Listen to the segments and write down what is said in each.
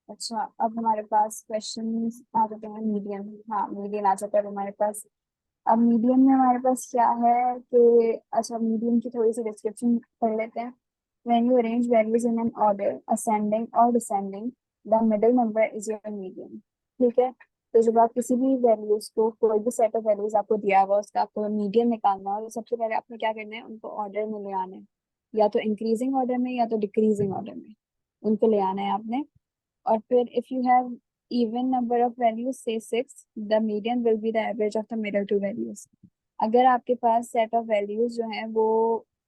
अच्छा, अब हमारे पास क्वेश्चन आ जाते हैं मीडियन। हाँ, मीडियन आ जाता है अब हमारे पास। अब मीडियन में हमारे पास क्या है कि अच्छा, मीडियन की थोड़ी सी डिस्क्रिप्शन पढ़ लेते हैं। When you arrange values in an order ascending और descending, the middle number is your median. ठीक है। तो जब आप किसी भी वैल्यूज को, कोई भी सेट ऑफ वैल्यूज आपको दिया हुआ उसका आपको मीडियन निकालना हो, तो सबसे पहले आपको क्या करना है, उनको ऑर्डर में ले आना है। या तो इंक्रीजिंग ऑर्डर में या तो डिक्रीजिंग ऑर्डर में उनको ले आना है आपने। और फिर if you have even number of values say 6, the median will be the average of the middle two values। अगर आपके पास सेट ऑफ वैल्यूज जो हैं वो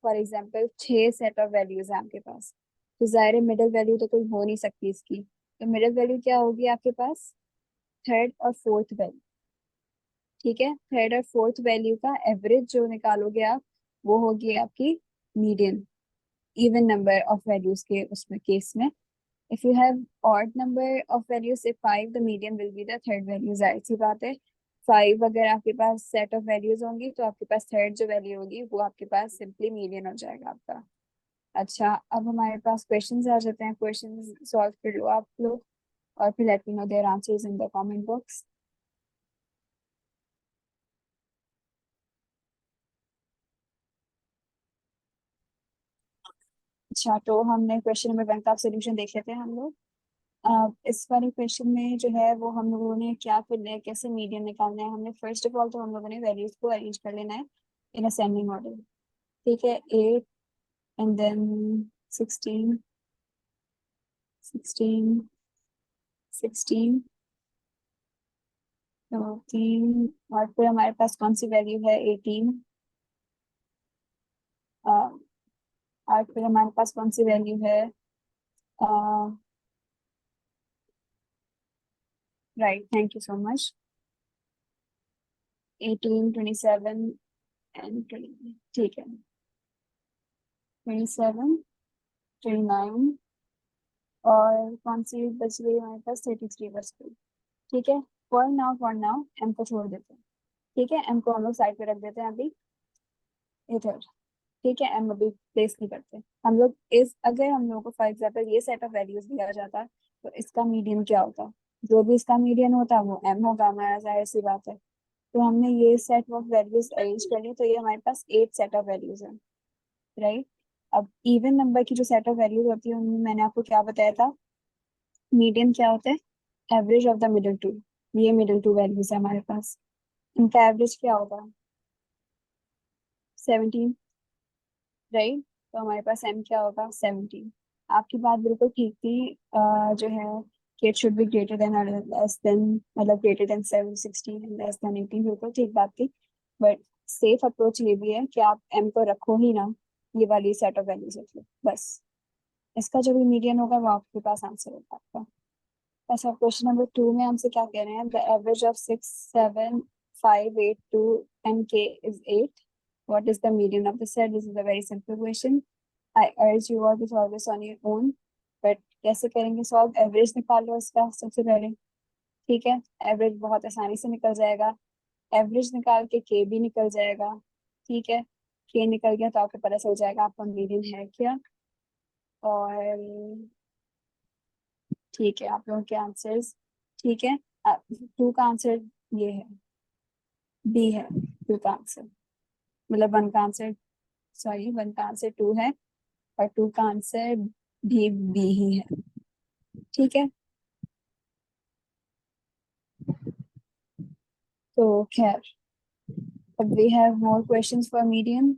for example 6 set of values हैं आपके पास, तो जाहिर है मिडिल वैल्यू तो कोई हो नहीं सकती इसकी। तो मिडिल वैल्यू क्या होगी आपके पास? थर्ड और फोर्थ वैल्यू। ठीक है, थर्ड और फोर्थ वैल्यू का एवरेज जो निकालोगे आप, वो होगी आपकी median, even number of values के उसमें केस में। If you have odd number of values, say 5, the median will be the third value। जाहिर सी बात है, 5 अगर आपके पास सेट ऑफ वैल्यूज होंगी तो आपके पास थर्ड जो वैल्यू होगी वो आपके पास सिंपली मीडियन हो जाएगा आपका। अच्छा, अब हमारे पास क्वेश्चंस आ जाते हैं। क्वेश्चंस सॉल्व कर लो आप लोग, और फिर let me know their answers in the comment box. अच्छा, तो हमने क्वेश्चन नंबर 1 का सोल्यूशन देख लेते हैं हम लोग। इस वाले क्वेश्चन में जो है वो हम लोगों ने क्या करना है, कैसे मीडियन निकालना है। हमने फर्स्ट ऑफ ऑल तो हम लोगों ने वैल्यूज को अरेंज कर लेना है इन असेंडिंग ऑर्डर। ठीक है, 8 एंड देन 16, 16, 16, तो 3, और फिर हमारे पास कौन सी वैल्यू है? 18। और फिर हमारे पास कौन सी वैल्यू है? Right, thank you so much. 18, 27 and 20। ठीक है, 27, 29, और कौन सी बच गई हमारे पास? 33 बच गई। ठीक है, फॉर नाउ एम को छोड़ देते हैं। ठीक है, एम को हम लोग साइड पे रख देते हैं अभी, इधर। ठीक है, एम अभी प्लेस नहीं करते हम लोग। इस अगर हम लोगों को फॉर एग्जाम्पल ये सेट ऑफ वैल्यूज दिया जाता तो इसका मीडियन क्या होता? जो भी इसका मीडियन होता वो एम होगा हमारा, जाहिर सी बात है। तो हमने ये सेट ऑफ वैल्यूज अरेंज कर ली, तो ये हमारे पास 8 सेट ऑफ वैल्यूज है। राइट। अब इवन नंबर की जो सेट ऑफ वैल्यूज होती है उनमें मैंने आपको क्या बताया था? मीडियन क्या होता है? Average of the middle two. ये मिडिल टू वैल्यूज है हमारे पास, इनका एवरेज क्या होगा? 17। राइट। तो हमारे पास एम क्या होगा? 17। आपकी बात बिल्कुल ठीक थी। जो है कि it should be greater than और लेस देन, मतलब greater than 7, 16 and less than 18, बिल्कुल ठीक बात थी। बट सेफ अप्रोच ये भी है कि आप एम को रखो ही ना, ये वाली सेट ऑफ वैल्यूज रख लो बस। इसका जो भी मीडियन होगा वो आपके पास आंसर होगा आपका। अच्छा, क्वेश्चन नंबर 2 में हमसे क्या कह रहे हैं? The average of 6, 7, 5, 8, 2 and k is 8। What is the median of the set? This is a very simple question। I urge you all to solve this on your own। But कैसे करेंगे solve? Average निकाल लो इसका सबसे पहले। ठीक है, average बहुत आसानी से निकल जाएगा। एवरेज निकाल के के भी निकल जाएगा। ठीक है, के निकल गया तो आपको पता चल जाएगा आपका मीडियन है क्या। और ठीक है, आप लोगों के आंसर्स ठीक है। 2 का आंसर ये है, बी है। 2 का आंसर, मतलब 1 का आंसर, सॉरी, 1 का आंसर 2 है, और 2 का आंसर भी बी ही है। ठीक है, तो खैर, अब we have more questions for medium.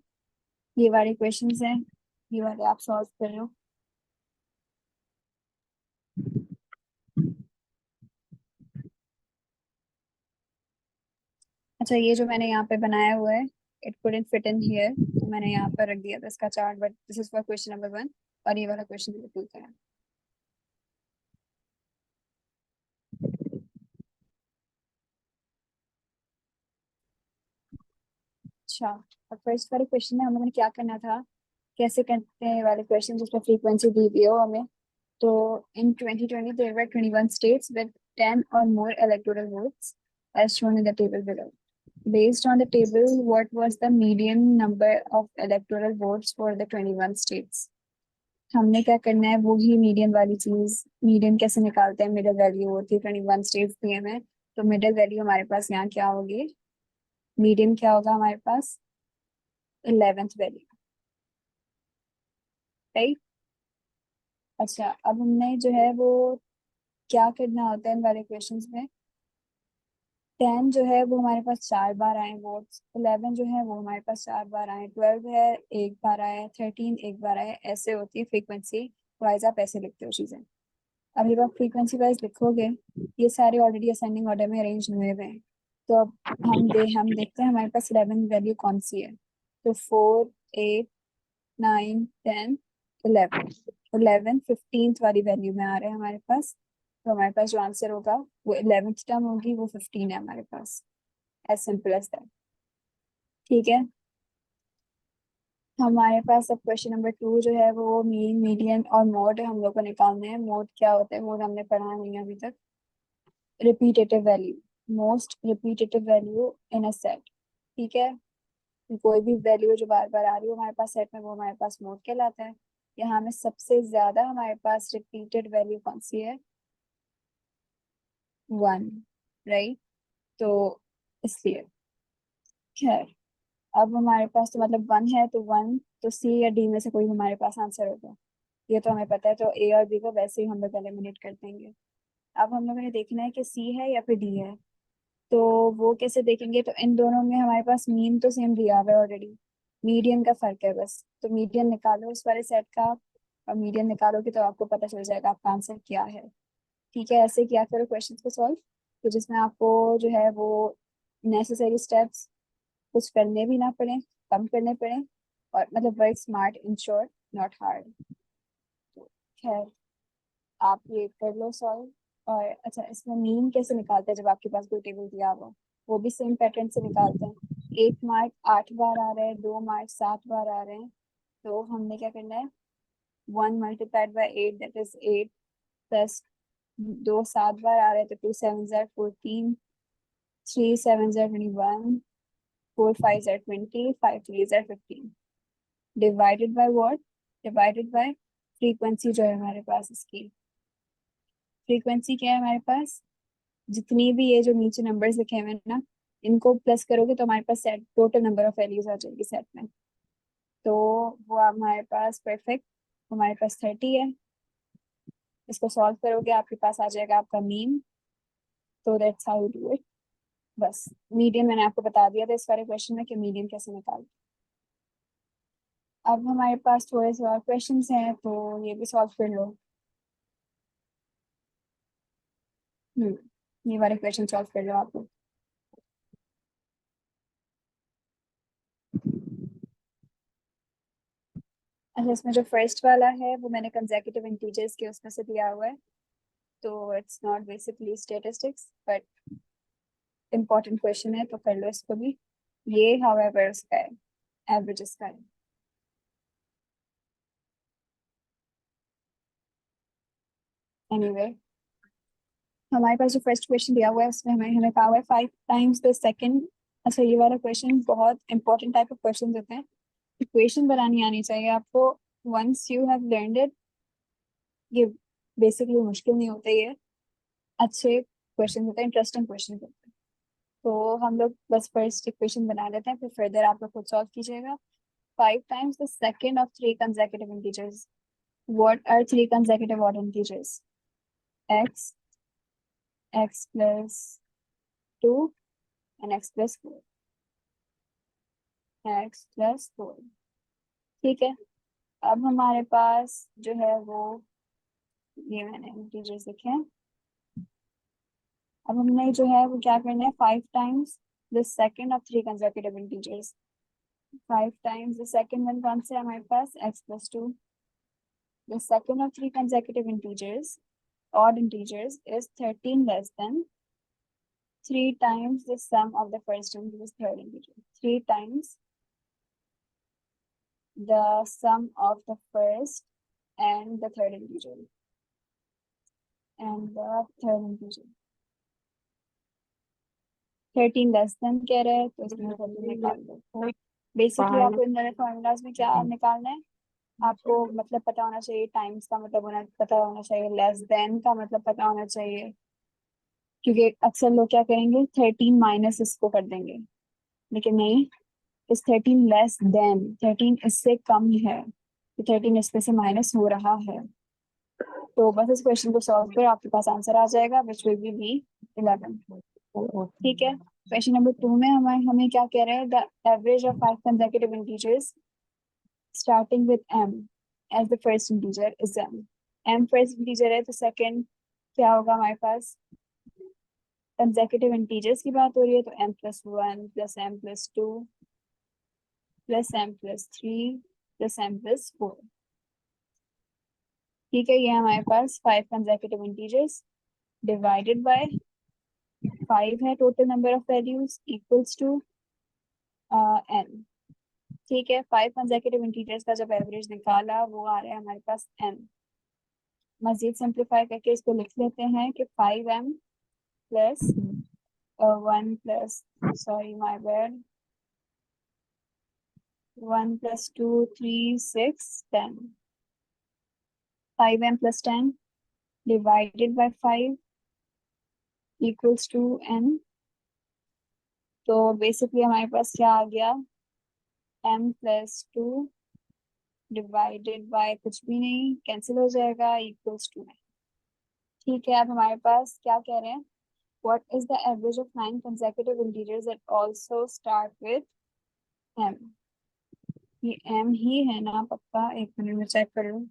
ये वाले क्वेश्चंस हैं, ये वाले आप सॉल्व कर लो। अच्छा, ये जो मैंने यहाँ पे बनाया हुआ है, it couldn't fit in here, तो मैंने यहाँ पर रख दिया था इसका chart, but this is for question number 1, और ये वाला क्वेश्चन नंबर 2 का है। अच्छा, और फर्स्ट वाले क्वेश्चन में हम लोगों ने क्या करना था, कैसे करते हैं वाले क्वेश्चन जिसमें फ्रीक्वेंसी दी हुई हो हमें। तो इन 2020 there were 21 states with 10 or more electoral votes as shown in the table below। Based on the table, what was the median number of electoral votes for the 21 states? हमने क्या करना है वो ही मीडियन वाली चीज। मीडियन कैसे निकालते हैं, मिडिल वैल्यू होती है 21 स्टेट्स दिए हमें, तो मिडिल वैल्यू हमारे पास यहाँ क्या होगी, मीडियन क्या होगा हमारे पास, 11th वैल्यू, राइट। अच्छा, अब हमने जो है वो क्या करना होता है इन वाले क्वेश्चंस में, 10 जो है वो हमारे पास 4 बार आए वोट्स, 11 जो है वो हमारे पास 4 बार आए, 12 है एक बार आया, 13 एक बार आया, ऐसे होती है फ्रीक्वेंसी वाइज, आप ऐसे लिखते हो चीजें। अब जब आप फ्रीक्वेंसी वाइज लिखोगे, ये सारे ऑलरेडी असेंडिंग ऑर्डर में अरेंज हुए हुए हैं, तो अब हम देखते हैं हमारे पास 11 वैल्यू कौन सी है, तो 4 8 9 10 11, 15th वाली वैल्यू में आ रहे हैं हमारे पास, तो हमारे पास जो आंसर होगा वो 11th टर्म होगी, वो 15 है हमारे पास, एज सिंपल एज दैट। ठीक है, हमारे पास अब क्वेश्चन नंबर 2 जो है वो मीन मीडियन और मोड हम लोग को निकालने हैं। मोड क्या होता है, मोड हमने पढ़ा नहीं है अभी तक। Repetitive value, most repetitive value in a set, ठीक है। कोई भी वैल्यू जो बार बार आ रही हो हमारे पास सेट में, वो हमारे पास मोड कहलाता है। यहाँ में सबसे ज्यादा हमारे पास रिपीटेड वैल्यू कौन सी है, 1, राइट। तो इसलिए खैर, अब हमारे पास तो मतलब 1 है, तो 1 तो सी या डी में से कोई हमारे पास आंसर होगा, ये तो हमें पता है, तो ए और बी को वैसे ही हम लोग एलिमिनेट कर देंगे। अब हम लोगों ने देखना है कि सी है या फिर डी है, तो वो कैसे देखेंगे, तो इन दोनों में हमारे पास मीन तो सेम दिया हुआ है ऑलरेडी, मीडियन का फर्क है बस, तो मीडियन निकालो उस वाले सेट का, और मीडियन निकालोगे तो आपको पता चल जाएगा आपका आंसर क्या है। ठीक है, ऐसे किया करो क्वेश्चन को सॉल्व, तो जिसमें आपको जो है वो नेसेसरी स्टेप्स कुछ करने भी ना पड़े, कम करने पड़े, और मतलब work smart in short, not hard. तो खैर, आप ये कर लो सॉल्व। और अच्छा, इसमें मीन कैसे निकालते हैं जब आपके पास कोई टेबल दिया हुआ, वो भी सेम पैटर्न से निकालते हैं। 1 मार्क 8 बार आ रहे हैं, 2 मार्क 7 बार आ रहे हैं, तो हमने क्या करना है, 1 × 8 दैट इज 8, प्लस 2 7 बार आ रहे हैं, तो 2 7 × 14, 3 7 × 21, 4 5 × 20, 5 3 × 15, divided by what, divided by frequency जो है हमारे पास इसकी। फ्रीक्वेंसी क्या है हमारे पास, जितनी भी ये जो नीचे नंबर्स लिखे हुए हैं ना, इनको प्लस करोगे तो हमारे पास set total number of values आ जाएगी सेट में, तो वो हमारे पास परफेक्ट, हमारे पास 30 है। इसको सॉल्व करोगे आपके पास आ जाएगा आपका मीन, तो that's how you do it. बस मीडियन मैंने आपको बता दिया था इस वाले क्वेश्चन में कि मीडियन कैसे निकाल। अब हमारे पास थोड़े से और क्वेश्चन हैं, तो ये भी सॉल्व कर लो। ये वाले क्वेश्चन सॉल्व कर लो आप लोग। अच्छा, इसमें जो फर्स्ट वाला है वो मैंने कंसेक्यूटिव इंटीजर्स के उसमें से दिया हुआ है, तो it's not basically statistics but important question है, तो कर लो इसको भी। ये हाउएवर उसका है, एवरेजेस का है। एनीवे, हमारे पास जो फर्स्ट क्वेश्चन दिया हुआ है उसमें हमें हमें कहा हुआ है 5 टाइम्स द सेकंड। अच्छा, ये वाला क्वेश्चन बहुत इंपॉर्टेंट टाइप ऑफ क्वेश्चन होते हैं, इक्वेशन बनानी आनी चाहिए आपको। Once you have learned it, ये बेसिकली मुश्किल नहीं होता, ये अच्छे क्वेश्चन होते हैं, इंटरेस्टिंग क्वेश्चन होते हैं। तो हम लोग बस फर्स्ट इक्वेशन बना लेते हैं, फिर फर्दर आप लोग खुद सॉल्व कीजिएगा। 5 times the second of three consecutive integers. What are three consecutive odd integers? X, x plus 2 and x plus 4, x plus 4। ठीक है, अब हमारे पास जो है वो, ये मैंने इंटीजर्स लिखे हैं। अब हमने जो है वो क्या करना है, 5 times the second of three consecutive integers। 5 times the second one कौन से है हमारे पास, x plus 2। The second of three consecutive integers, odd integers, is 13 less than 3 times the sum of the first and the third integer. 3 times the sum of the first and the third integer. And the third integer. 13 less than कह रहे हैं, तो इसमें 13 निकाल दो। Basically आपको इन दोनों formulas में क्या निकालना है, आपको मतलब पता होना चाहिए, टाइम्स का मतलब पता होना चाहिए, लेस देन का मतलब पता होना चाहिए, क्योंकि अक्सर लोग क्या करेंगे 13 माइनस इसको कर देंगे, लेकिन नहीं, इस 13 लेस देन, 13 इससे कम है, तो 13 इसमें से माइनस हो रहा है। तो बस इस क्वेश्चन को सॉल्व कर आपके पास आंसर आ जाएगा, विच विल बी 11। ठीक है, क्वेश्चन नंबर 2 में हमें हमें क्या कह रहे हैं, the average of 5 consecutive integers starting with m as the first integer is m first integer है, तो सेकंड क्या होगा हमारे पास, कंसेक्यूटिव इंटीजर्स की बात हो रही है, तो m+1 plus m+2 plus m+3 plus m+4। ठीक है, ये हमारे पास 5 consecutive integers डिवाइडेड बाय 5 है total number of values equals to n। ठीक है, 5 consecutive integers का जब एवरेज निकाला वो आ रहा है हमारे पास n। मजीद सिंप्लीफाई करके इसको लिख लेते हैं कि 5m plus 1 plus, sorry my bad, 1 plus 2 3 6 10, 5m plus 10 divided by 5 equals to n। तो बेसिकली हमारे पास क्या आ गया, m+2 डिवाइडेड बाय कुछ भी नहीं, कैंसिल हो जाएगा, इक्वल्स टू। ठीक है, अब हमारे पास क्या कह रहे हैं, what is the average of 9 consecutive integers that also start with m। ये m ही है ना पक्का, एक मिनट में चेक कर लूं।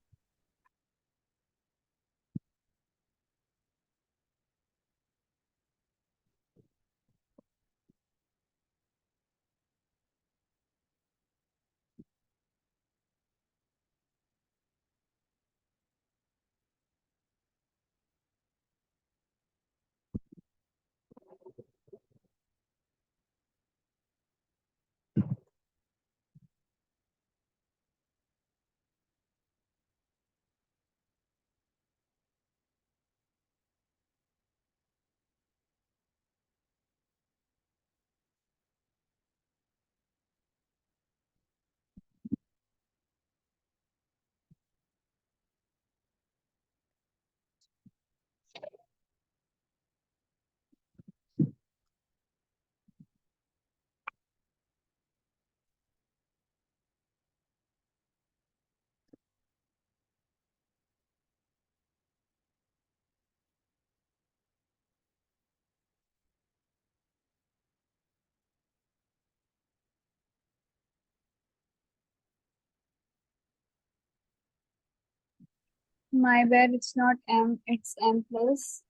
My bad, it's not m, it's m+2,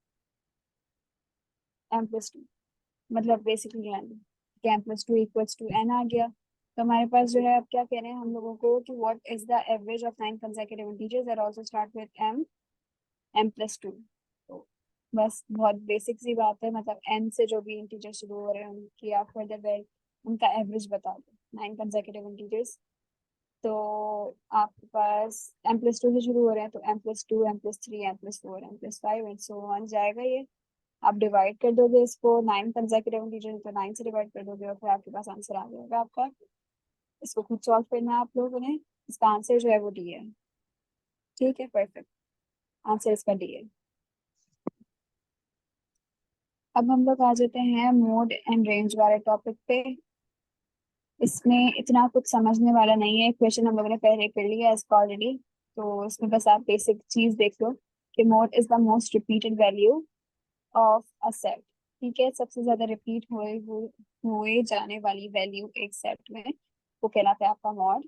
मतलब basically n, m+2 equals to n आ गया। तो हमारे पास जो है, अब क्या कह रहे हैं हम लोगों को कि what is the average of 9 consecutive integers that also start with m, m+2। तो बस बहुत बेसिक सी बात है, मतलब n से जो भी इंटीजर शुरू हो रहे हैं उनकी आप फर्दर वेल उनका एवरेज बता दो 9 consecutive integers। तो आपके पास m+2 से शुरू हो रहे हैं, तो m+2 m+3 m+4 m+5 and so on जाएगा ये। आप डिवाइड कर दोगे इसको 9 कंसेक्यूटिव इंटीजर, तो 9 से डिवाइड कर दोगे और फिर आपके पास आंसर आ जाएगा आपका। इसको खुद सॉल्व करना है आप लोगों ने, इसका आंसर जो है वो डी है। ठीक है, परफेक्ट, आंसर इसका डी है। अब हम लोग आ जाते हैं मोड एंड रेंज वाले टॉपिक पे। इसमें इतना कुछ समझने वाला नहीं है, क्वेश्चन हम लोगों ने पहले कर लिया है इसका ऑलरेडी। तो इसमें बस आप बेसिक चीज देख लो कि mode is the most repeated value of a set. ठीक है, सबसे ज्यादा रिपीट हुए जाने वाली वैल्यू एक सेट में, वो कहलाता है आपका मॉड।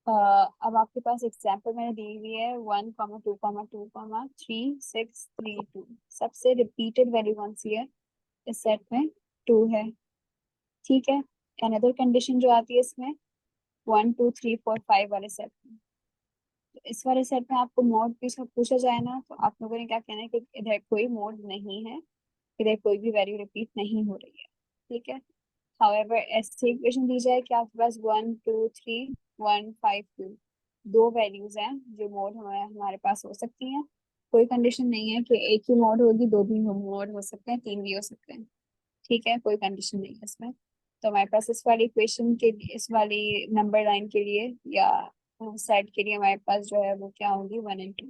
अब आपके पास एग्जांपल मैंने दी हुई है 1,2,2,3,6,3,2। सबसे रिपीटेड वैल्यू कौन सी है इस सेट में, 2 है। ठीक है, अनदर कंडीशन जो आती है इसमें 1 2 3 4 5 वाले सेट में, तो इस वाले सेट में आपको मोड पूछा जाए ना, तो आप लोगों ने क्या कहना है कि इधर कोई मोड नहीं है, इधर कोई भी वैल्यू रिपीट नहीं हो रही है। ठीक है, हाउएवर ऐसी इक्वेशन दी जाए कि आपके पास 1 2 3 1 5 2 दो वैल्यूज हैं जो मोड हमारे पास हो सकती हैं। कोई कंडीशन नहीं है कि एक ही मोड होगी, दो भी मोड हो सकते हैं, तीन भी हो सकते हैं। ठीक है, कोई कंडीशन नहीं है इसमें। तो हमारे पास इस वाली इक्वेशन के लिए, इस वाली नंबर लाइन के लिए या सेट के लिए हमारे पास जो है वो क्या होगी, 1 and 2।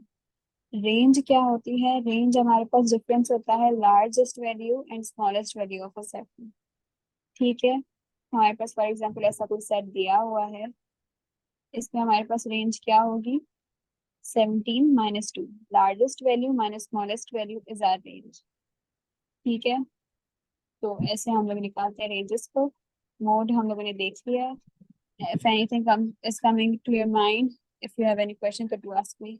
रेंज क्या होती है, रेंज हमारे पास डिफरेंस होता है largest value and smallest value of a set में। ठीक है, हमारे पास फॉर एग्जांपल ऐसा कोई सेट दिया हुआ है, इसमें हमारे पास रेंज क्या होगी, 17 - 2, largest value minus smallest value is our range. ठीक है, तो ऐसे हम लोग निकालते हैं रेंजेस को। मोड हम लोगों ने देख लिया है। If anything is coming to your mind, if you have any question to ask me।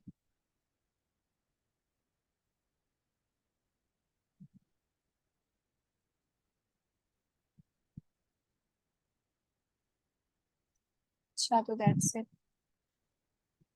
अच्छा, तो दैट्स इट।